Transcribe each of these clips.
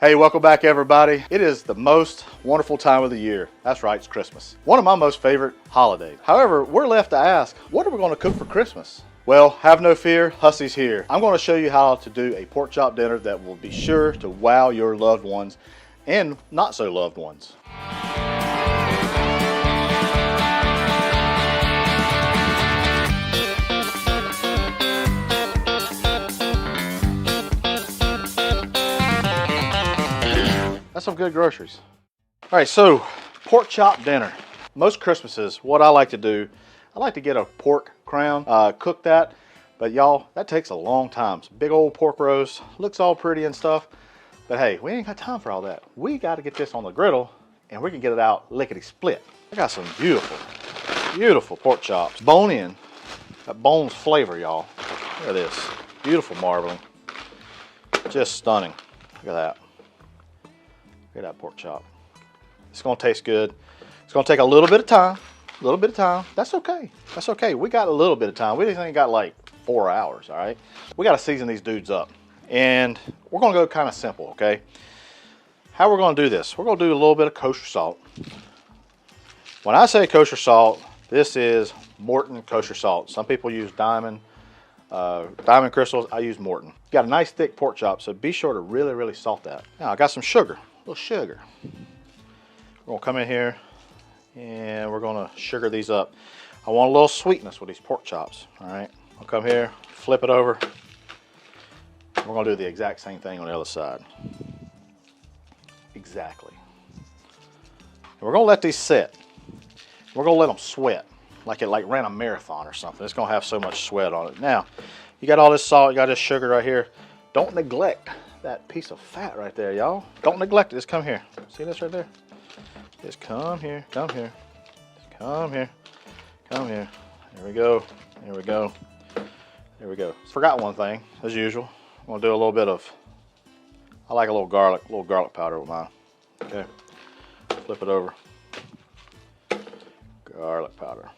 Hey, welcome back everybody. It is the most wonderful time of the year. That's right, it's Christmas. One of my most favorite holidays. However, we're left to ask, what are we going to cook for Christmas? Well, have no fear, Hussey's here. I'm going to show you how to do a pork chop dinner that will be sure to wow your loved ones and not so loved ones. That's some good groceries. All right, so pork chop dinner. Most Christmases, what I like to do, I like to get a pork crown, cook that, but y'all, that takes a long time. It's a big old pork roast, looks all pretty and stuff, but hey, we ain't got time for all that. We got to get this on the griddle and we can get it out lickety split. I got some beautiful, beautiful pork chops. Bone in, that bone's flavor, y'all. Look at this, beautiful marbling, just stunning. Look at that. Look at that pork chop. It's gonna taste good. It's gonna take a little bit of time. A little bit of time. That's okay. That's okay. We got a little bit of time. We just ain't got like 4 hours, all right? We gotta season these dudes up. And we're gonna go kind of simple, okay? How we're gonna do this? We're gonna do a little bit of kosher salt. When I say kosher salt, this is Morton kosher salt. Some people use Diamond crystals. I use Morton. Got a nice thick pork chop, so be sure to really, really salt that. Now I got some sugar. A little sugar. We're gonna come in here and we're gonna sugar these up. I want a little sweetness with these pork chops. All right, I'll come here, flip it over. We're gonna do the exact same thing on the other side. Exactly. And we're gonna let these sit. We're gonna let them sweat like it ran a marathon or something. It's gonna have so much sweat on it. Now, you got all this salt, you got this sugar right here. Don't neglect that piece of fat right there, y'all. Don't neglect it. Just come here. See this right there? Just come here, come here. Just come here, come here. There we go, there we go, there we go. Forgot one thing, as usual. I'm gonna do a little bit of, I like a little garlic powder with mine. Okay, flip it over. Garlic powder.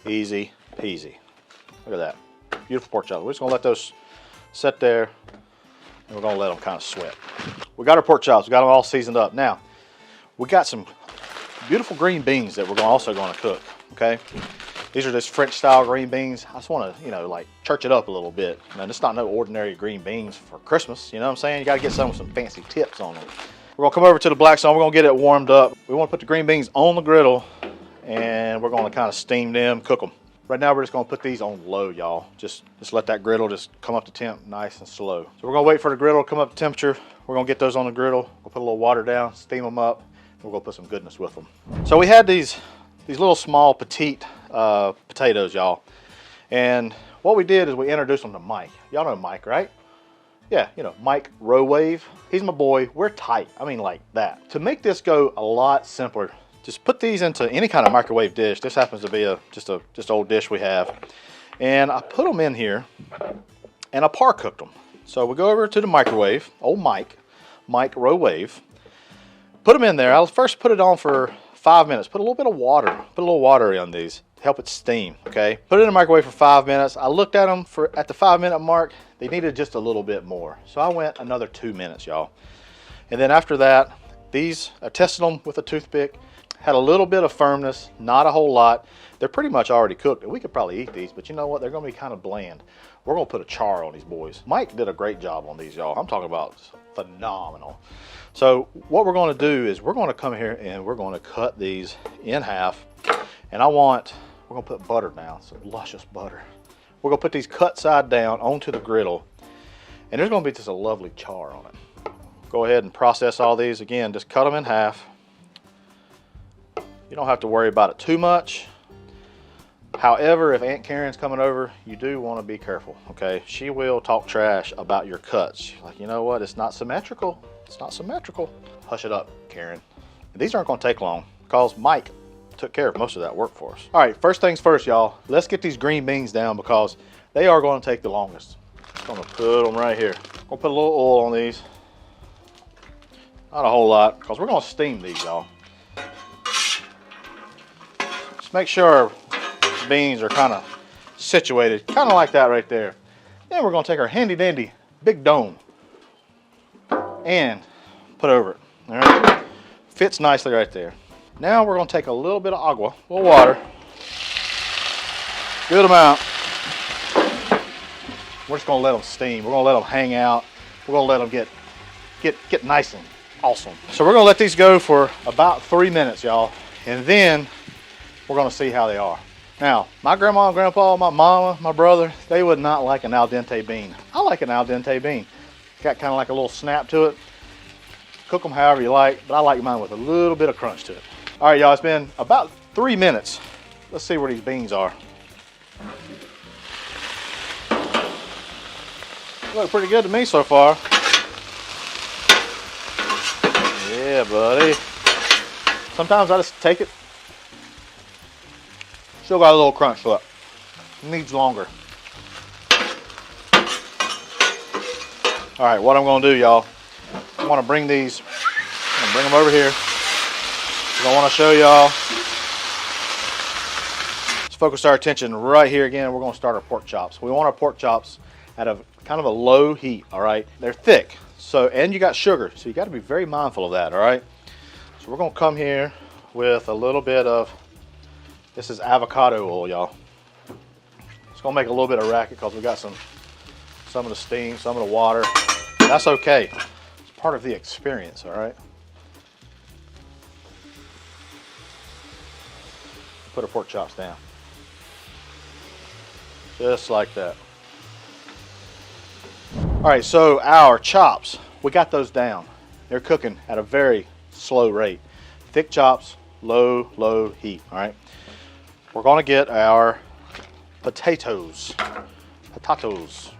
Easy peasy. Look at that. Beautiful pork chop. We're just gonna let those sit there. And we're gonna let them kind of sweat. We got our pork chops, we got them all seasoned up. Now, we got some beautiful green beans that we're also gonna cook, okay? These are just French style green beans. I just wanna, like church it up a little bit. Man, it's not no ordinary green beans for Christmas, you know what I'm saying? You gotta get some with some fancy tips on them. We're gonna come over to the Blackstone, we're gonna get it warmed up. We wanna put the green beans on the griddle and we're gonna kind of steam them, cook them. Right now we're just gonna put these on low, y'all. Just let that griddle just come up to temp nice and slow. So we're gonna wait for the griddle to come up to temperature. We're gonna get those on the griddle. We'll put a little water down, steam them up, and we're gonna put some goodness with them. So we had these little small petite potatoes, y'all. And what we did is we introduced them to Mike. Y'all know Mike, right? Yeah, Mike Rowave. He's my boy. We're tight. I mean like that. To make this go a lot simpler, just put these into any kind of microwave dish. This happens to be just old dish we have. And I put them in here and I par cooked them. So we go over to the microwave, old Mike Rowave. Put them in there. I'll first put it on for 5 minutes. Put a little bit of water, put a little water on these to help it steam, okay? Put it in the microwave for 5 minutes. I looked at them at the 5 minute mark. They needed just a little bit more. So I went another 2 minutes, y'all. And then after that, I tested them with a toothpick. Had a little bit of firmness, not a whole lot. They're pretty much already cooked. We could probably eat these, but you know what? They're gonna be kind of bland. We're gonna put a char on these boys. Mike did a great job on these, y'all. I'm talking about phenomenal. So what we're gonna do is we're gonna come here and we're gonna cut these in half. And we're gonna put butter down, some luscious butter. We're gonna put these cut side down onto the griddle. And there's gonna be just a lovely char on it. Go ahead and process all these. Again, just cut them in half. You don't have to worry about it too much. However, if Aunt Karen's coming over, you do want to be careful, okay? She will talk trash about your cuts. She's like, you know what? It's not symmetrical. It's not symmetrical. Hush it up, Karen. These aren't going to take long because Mike took care of most of that work for us. All right, first things first, y'all. Let's get these green beans down because they are going to take the longest. I'm going to put them right here. I'm going to put a little oil on these. Not a whole lot because we're going to steam these, y'all. Make sure the beans are kind of situated, kind of like that right there. Then we're going to take our handy dandy big dome and put over it. All right, fits nicely right there. Now we're gonna take a little bit of agua, a little water, good amount. We're just gonna let them steam. We're gonna let them hang out. We're gonna let them get nice and awesome. So we're gonna let these go for about 3 minutes, y'all, and then we're gonna see how they are. Now, my grandma and grandpa, my mama, my brother, they would not like an al dente bean. I like an al dente bean. Got kind of like a little snap to it. Cook them however you like, but I like mine with a little bit of crunch to it. All right, y'all, it's been about 3 minutes. Let's see where these beans are. Look pretty good to me so far. Yeah, buddy. Sometimes I just take it. Still got a little crunch to it. Needs longer. All right, what I'm gonna do, y'all, I wanna bring these, I'm gonna bring them over here. I wanna show y'all. Let's focus our attention right here again. We're gonna start our pork chops. We want our pork chops at a kind of a low heat, all right? They're thick, so, and you got sugar, so you gotta be very mindful of that, all right? So we're gonna come here with a little bit of, this is avocado oil, y'all. It's gonna make a little bit of racket because we got some of the steam, some of the water. That's okay. It's part of the experience, all right? Put our pork chops down. Just like that. All right, so our chops, we got those down. They're cooking at a very slow rate. Thick chops, low heat, all right? We're gonna get our potatoes.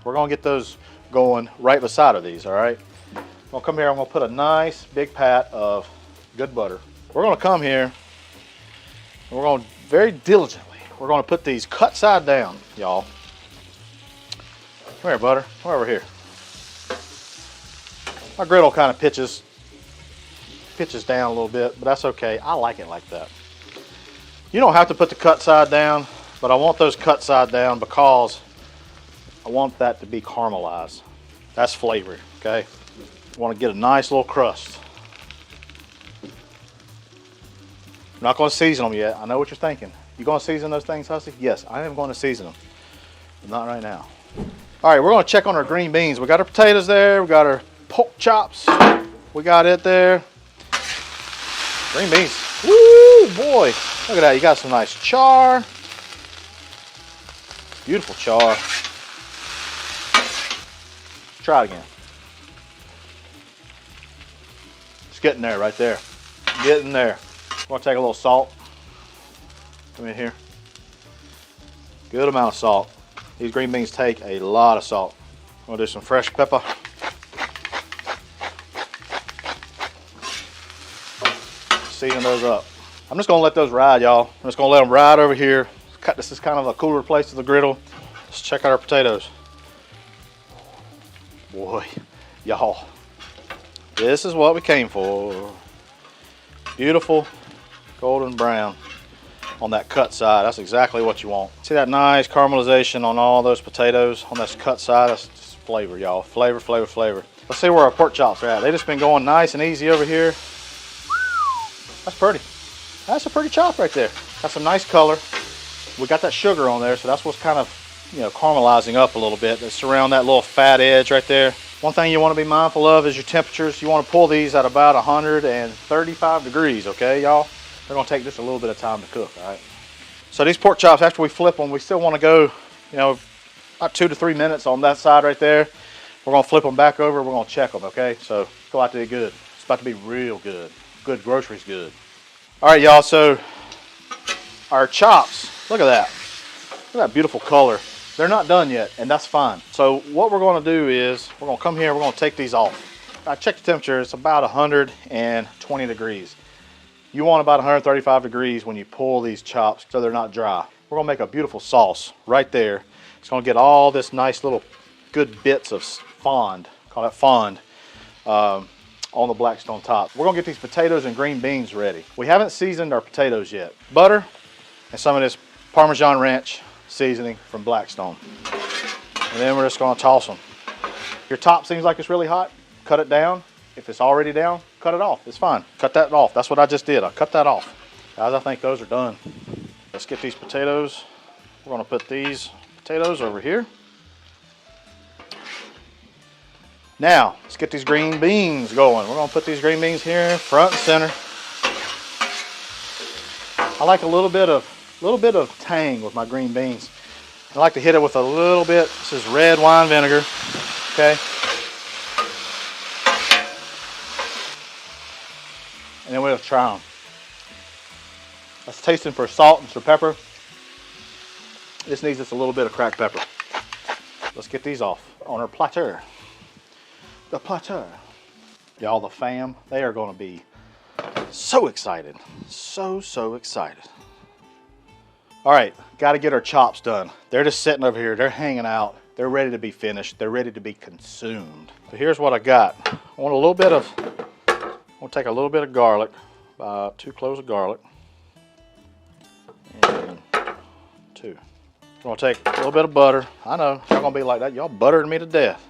We're gonna get those going right beside of these, all right? I'm gonna come here, I'm gonna put a nice big pat of good butter. We're gonna come here, and we're gonna very diligently, we're gonna put these cut side down, y'all. Come here, butter, come over here. My griddle kind of pitches down a little bit, but that's okay. I like it like that. You don't have to put the cut side down, but I want those cut side down because I want that to be caramelized. That's flavor, okay? I want to get a nice little crust. I'm not going to season them yet. I know what you're thinking. You going to season those things, Hussey? Yes, I am going to season them, but not right now. All right, we're going to check on our green beans. We got our potatoes there. We got our pork chops. We got it there. Green beans. Woo, boy. Look at that. You got some nice char. Beautiful char. Try it again. It's getting there right there. Getting there. I'm going to take a little salt. Come in here. Good amount of salt. These green beans take a lot of salt. I'm going to do some fresh pepper. Season those up. I'm just gonna let those ride, y'all. I'm just gonna let them ride over here. This is kind of a cooler place to the griddle. Let's check out our potatoes. Boy, y'all, this is what we came for. Beautiful golden brown on that cut side. That's exactly what you want. See that nice caramelization on all those potatoes on this cut side? That's just flavor, y'all. Flavor, flavor, flavor. Let's see where our pork chops are at. They just been going nice and easy over here. That's pretty. That's a pretty chop right there. Got some nice color. We got that sugar on there, so that's what's kind of, you know, caramelizing up a little bit. It's around that little fat edge right there. One thing you want to be mindful of is your temperatures. You want to pull these at about 135 degrees, okay, y'all? They're going to take just a little bit of time to cook, all right? So these pork chops, after we flip them, we still want to go, you know, about 2 to 3 minutes on that side right there. We're going to flip them back over. We're going to check them, okay? So go out to be good. It's about to be real good. Good groceries good. All right, y'all, so our chops, look at that. Look at that beautiful color. They're not done yet, and that's fine. So what we're gonna do is, we're gonna come here, we're gonna take these off. I checked the temperature, it's about 120 degrees. You want about 135 degrees when you pull these chops so they're not dry. We're gonna make a beautiful sauce right there. It's gonna get all this nice little good bits of fond, call that fond, on the Blackstone top. We're gonna get these potatoes and green beans ready. We haven't seasoned our potatoes yet. Butter and some of this Parmesan Ranch seasoning from Blackstone. And then we're just gonna toss them. Your top seems like it's really hot, cut it down. If it's already down, cut it off. It's fine. Cut that off. That's what I just did. I cut that off. Guys, I think those are done. Let's get these potatoes. We're gonna put these potatoes over here. Now, let's get these green beans going. We're gonna put these green beans here, front and center. I like a little bit of tang with my green beans. I like to hit it with a little bit. This is red wine vinegar. Okay. And then we'll try them. Let's taste them for salt and for pepper. This needs just a little bit of cracked pepper. Let's get these off on our platter. The platter. Y'all, the fam, they are gonna be so excited. So excited. All right, gotta get our chops done. They're just sitting over here, they're hanging out. They're ready to be finished. They're ready to be consumed. So here's what I got. I want a little bit of, I'm gonna take a little bit of garlic, about 2 cloves of garlic, and 2. I'm gonna take a little bit of butter. I know, y'all gonna be like that. Y'all buttered me to death.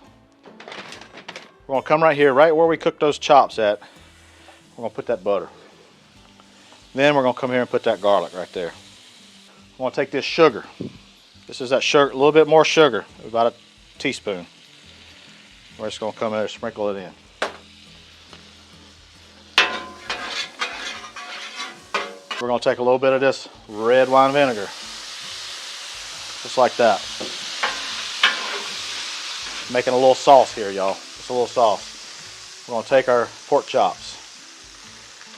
We're gonna come right here, right where we cooked those chops at. We're gonna put that butter. Then we're gonna come here and put that garlic right there. I'm gonna take this sugar. This is that sugar, a little bit more sugar, about a teaspoon. We're just gonna come in there and sprinkle it in. We're gonna take a little bit of this red wine vinegar. Just like that. Making a little sauce here, y'all. Just a little sauce. We're gonna take our pork chops.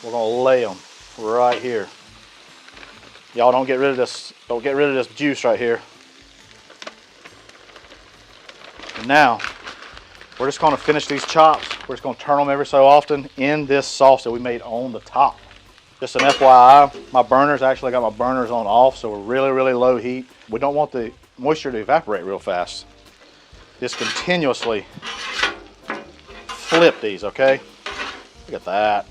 We're gonna lay them right here. Y'all don't get rid of this. Don't get rid of this juice right here. And now we're just gonna finish these chops. We're just gonna turn them every so often in this sauce that we made on the top. Just an FYI, my burners, actually got my burners on off, so we're really low heat. We don't want the moisture to evaporate real fast. Just continuously flip these, okay? Look at that.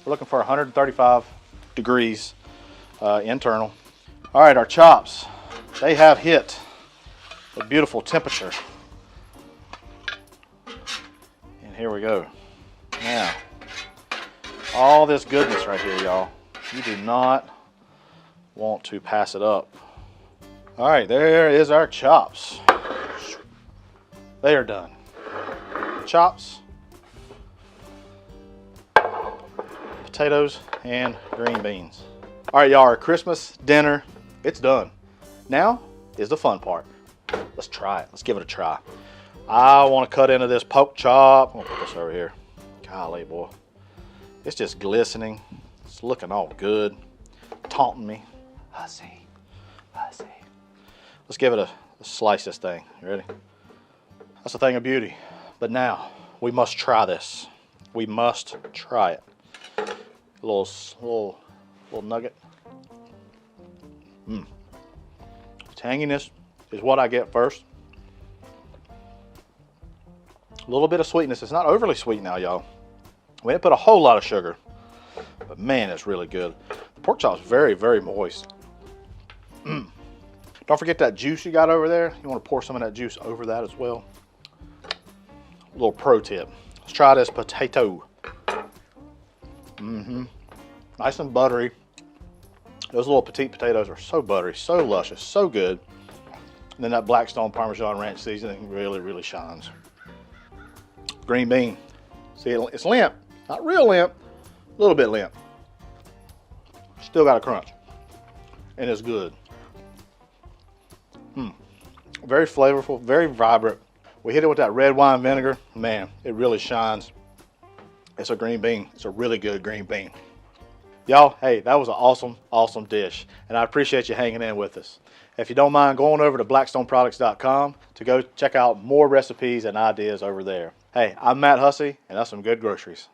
We're looking for 135 degrees internal. All right, our chops, they have hit a beautiful temperature. And here we go. Now, all this goodness right here, y'all. You do not want to pass it up. All right, there is our chops. They are done. Chops, potatoes, and green beans. All right, y'all, our Christmas dinner, it's done. Now is the fun part. Let's try it. Let's give it a try. I want to cut into this pork chop. I'm gonna put this over here. Golly, boy. It's just glistening. It's looking all good. Taunting me. Hussey, hussy. Let's give it a slice this thing. You ready? That's a thing of beauty. But now, we must try this. We must try it. A little nugget. Tanginess is what I get first. A little bit of sweetness. It's not overly sweet now, y'all. We didn't put a whole lot of sugar, but man, it's really good. The pork chop's very moist. Don't forget that juice you got over there. You want to pour some of that juice over that as well. A little pro tip. Let's try this potato. Nice and buttery. Those little petite potatoes are so buttery, so luscious, so good. And then that Blackstone Parmesan ranch seasoning really shines. Green bean. See, it's limp. Not real limp, a little bit limp. Still got a crunch. And it's good. Very flavorful, very vibrant. We hit it with that red wine vinegar. Man, it really shines. It's a green bean. It's a really good green bean. Y'all, hey, that was an awesome dish. And I appreciate you hanging in with us. If you don't mind going over to blackstoneproducts.com to go check out more recipes and ideas over there. Hey, I'm Matt Hussey, and that's some good groceries.